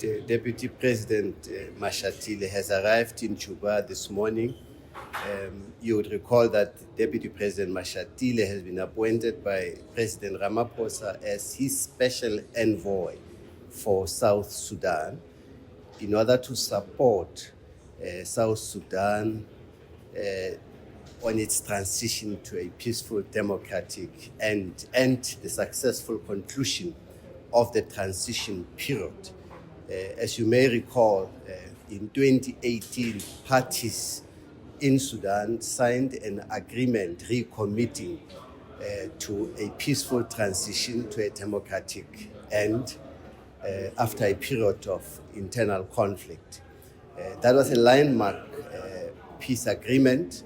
Deputy President Mashatile has arrived in Juba this morning. You would recall that Deputy President Mashatile has been appointed by President Ramaphosa as his special envoy for South Sudan in order to support South Sudan on its transition to a peaceful, democratic, and the successful conclusion of the transition period. As you may recall, in 2018, parties in Sudan signed an agreement recommitting to a peaceful transition to a democratic end after a period of internal conflict. That was a landmark peace agreement,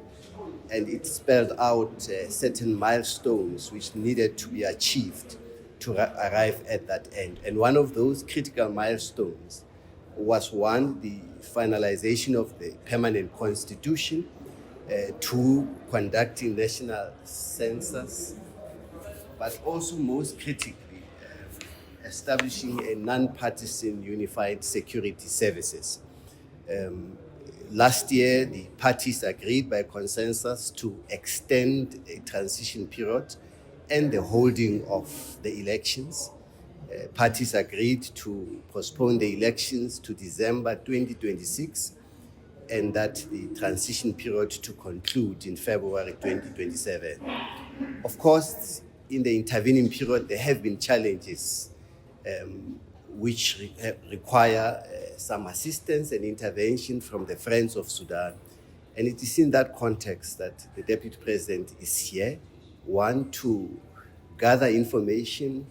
and it spelled out certain milestones which needed to be achieved to arrive at that end. And one of those critical milestones was one, the finalization of the permanent constitution, two, conducting national census, but also most critically, establishing a non-partisan unified security services. Last year, the parties agreed by consensus to extend a transition period and the holding of the elections. Parties agreed to postpone the elections to December 2026 and that the transition period to conclude in February 2027. Of course, in the intervening period, there have been challenges which require some assistance and intervention from the Friends of Sudan. And it is in that context that the Deputy President is here, one, to gather information,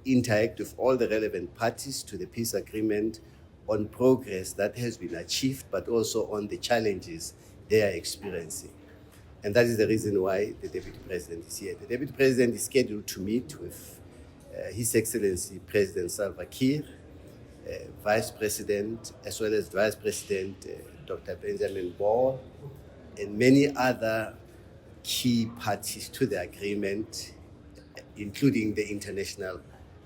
interact with all the relevant parties to the peace agreement on progress that has been achieved, but also on the challenges they are experiencing. And that is the reason why the Deputy President is here. The Deputy President is scheduled to meet with His Excellency President Salva Kiir, Vice President, as well as Vice President Dr. Benjamin Ball, and many other key parties to the agreement, including the international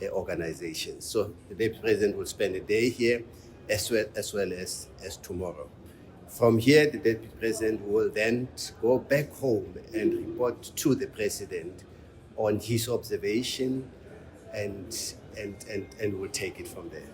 organizations. So the Deputy President will spend a day here as well as tomorrow. From here, the Deputy President will then go back home and report to the President on his observation and we'll take it from there.